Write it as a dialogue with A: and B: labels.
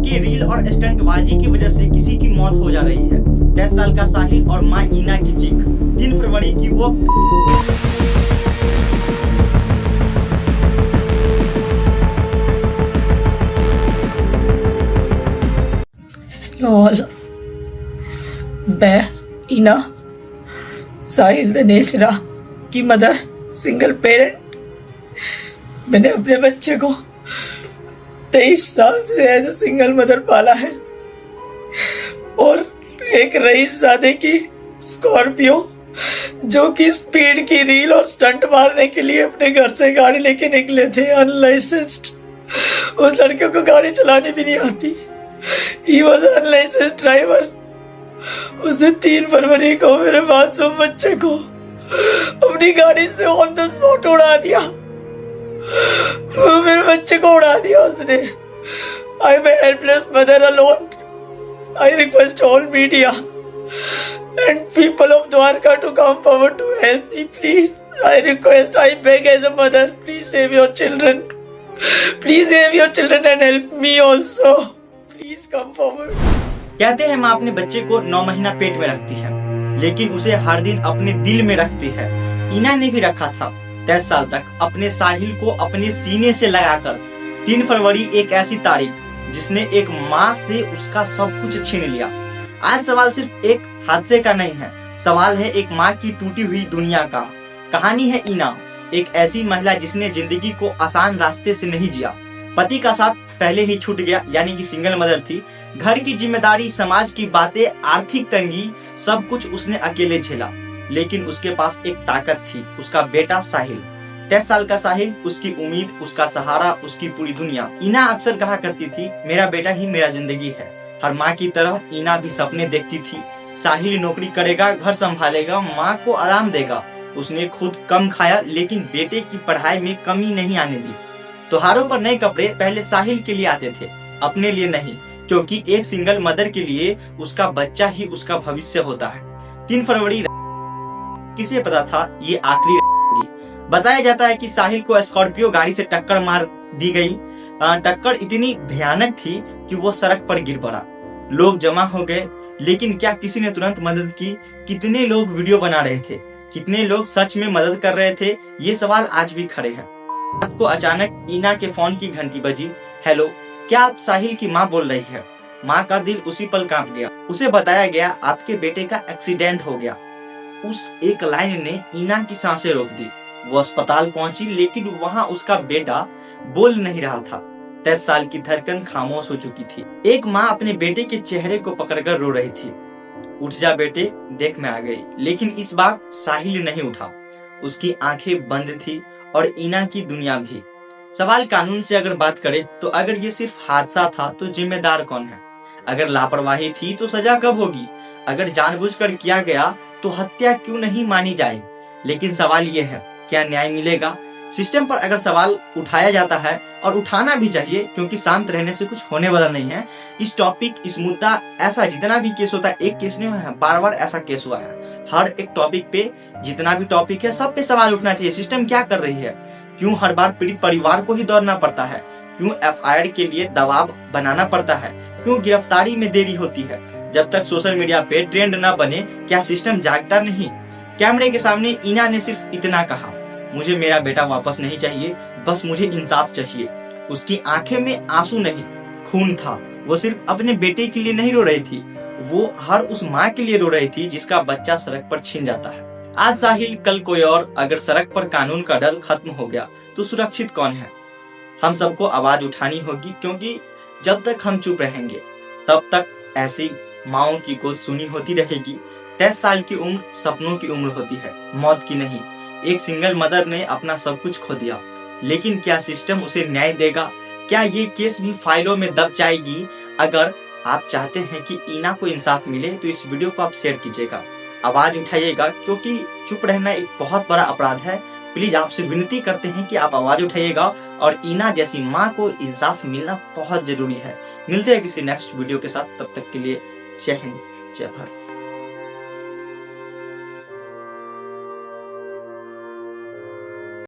A: के रील और स्टंटबाजी की वजह से किसी की मौत हो जा रही है। 10 साल का साहिल और मां ईना की चीख। 3 फरवरी की वो
B: मैं ईना साहिल दनेशरा की मदर, सिंगल पेरेंट। मैंने अपने बच्चे को 23 साल से एज ए सिंगल मदर पाला है और एक रईसजादे की स्कॉर्पियो जो कि स्पीड की रील और स्टंट मारने के लिए अपने घर से गाड़ी लेके निकले थे अनलाइसेंस्ड। उस लड़के को गाड़ी चलानी भी नहीं आती। He was unlicensed driver. उसने 3 फरवरी को मेरे मासूम बच्चे को अपनी गाड़ी से ऑन द स्पॉट उड़ा दिया। मेरे बच्चे को उड़ा दिया उसने। I am a helpless mother alone. I request all media and people of Dwarka to come forward to help me, please. I request, I beg as a mother, please save your children. Please save your children and help me also. Please come forward.
A: कहते हैं माँ अपने बच्चे को 9 महीना पेट में रखती है, लेकिन उसे हर दिन अपने दिल में रखती है। ईना ने भी रखा था 10 साल तक अपने साहिल को अपने सीने से लगाकर। 3 फरवरी एक ऐसी तारीख जिसने एक माँ से उसका सब कुछ छीन लिया। आज सवाल सिर्फ एक हादसे का नहीं है, सवाल है एक माँ की टूटी हुई दुनिया का। कहानी है ईना, एक ऐसी महिला जिसने जिंदगी को आसान रास्ते से नहीं जिया। पति का साथ पहले ही छूट गया, यानी कि सिंगल मदर थी। घर की जिम्मेदारी, समाज की बातें, आर्थिक तंगी, सब कुछ उसने अकेले झेला। लेकिन उसके पास एक ताकत थी, उसका बेटा साहिल। 10 साल का साहिल, उसकी उम्मीद, उसका सहारा, उसकी पूरी दुनिया। ईना अक्सर कहा करती थी, मेरा बेटा ही मेरा जिंदगी है। हर माँ की तरह ईना भी सपने देखती थी। साहिल नौकरी करेगा, घर संभालेगा, माँ को आराम देगा। उसने खुद कम खाया, लेकिन बेटे की पढ़ाई में कमी नहीं आने दी। त्योहारों पर नए कपड़े पहले साहिल के लिए आते थे, अपने लिए नहीं, क्योंकि एक सिंगल मदर के लिए उसका बच्चा ही उसका भविष्य होता है। 3 फरवरी किसे पता था ये आखिरी। बताया जाता है कि साहिल को स्कॉर्पियो गाड़ी से टक्कर मार दी गई। टक्कर इतनी भयानक थी कि वो सड़क पर गिर पड़ा। लोग जमा हो गए, लेकिन क्या किसी ने तुरंत मदद की? कितने लोग वीडियो बना रहे थे? कितने लोग सच में मदद कर रहे थे? ये सवाल आज भी खड़े हैं। रात को अचानक ईना के फोन की घंटी बजी। हेलो, क्या आप साहिल की माँ बोल रही है? माँ का दिल उसी पल कांप गया। उसे बताया गया आपके बेटे का एक्सीडेंट हो गया। उस एक लाइन ने ईना की सांसें रोक दी। वो अस्पताल पहुंची, लेकिन वहां उसका बेटा बोल नहीं रहा था। 10 साल की धड़कन खामोश हो चुकी थी। एक माँ अपने बेटे के चेहरे को पकड़कर रो रही थी। उठ जा बेटे, देख मैं आ गई। लेकिन इस बार साहिल नहीं उठा। उसकी आंखें बंद थी और ईना की दुनिया भी। सवाल कानून से अगर बात करें तो अगर ये सिर्फ हादसा था तो जिम्मेदार कौन है? अगर लापरवाही थी तो सजा कब होगी? अगर जानबूझकर किया गया तो हत्या क्यों नहीं मानी जाए? लेकिन सवाल ये है, क्या न्याय मिलेगा? सिस्टम पर अगर सवाल उठाया जाता है, और उठाना भी चाहिए, क्योंकि शांत रहने से कुछ होने वाला नहीं है। इस टॉपिक, इस मुद्दा, ऐसा जितना भी केस होता है, एक केस नहीं हुआ है, बार-बार ऐसा केस हुआ है। हर एक टॉपिक पे, जितना भी टॉपिक है, सब पे सवाल उठना चाहिए। सिस्टम क्या कर रही है? क्यों हर बार पीड़ित परिवार को ही दौड़ना पड़ता है? क्यों FIR के लिए दबाव बनाना पड़ता है? क्यों गिरफ्तारी में देरी होती है? जब तक सोशल मीडिया पे ट्रेंड न बने, क्या सिस्टम जागता नहीं? कैमरे के सामने ईना ने सिर्फ इतना कहा, मुझे मेरा बेटा वापस नहीं चाहिए, बस मुझे इंसाफ चाहिए। उसकी आंखें में आंसू नहीं, खून था। वो सिर्फ अपने बेटे के लिए नहीं रो रही थी, वो हर उस माँ के लिए रो रही थी जिसका बच्चा सड़क पर छिन जाता है। आज साहिल, कल कोई और। अगर सड़क पर कानून का डर खत्म हो गया तो सुरक्षित कौन है? हम सबको आवाज उठानी होगी, क्योंकि जब तक हम चुप रहेंगे तब तक ऐसी माओं की गोद सुनी होती रहेगी। 10 साल की उम्र सपनों की उम्र होती है, मौत की नहीं। एक सिंगल मदर ने अपना सब कुछ खो दिया, लेकिन क्या सिस्टम उसे न्याय देगा? क्या ये केस भी फाइलों में दब जाएगी? अगर आप चाहते हैं कि ईना को इंसाफ मिले तो इस वीडियो को आप शेयर कीजिएगा, आवाज उठाइएगा, क्योंकि चुप रहना एक बहुत बड़ा अपराध है। प्लीज आपसे विनती करते हैं कि आप आवाज उठाइएगा, और ईना जैसी माँ को इंसाफ मिलना बहुत जरूरी है। मिलते हैं किसी नेक्स्ट वीडियो के साथ, तब तक के लिए जय हिंद, जय भारत।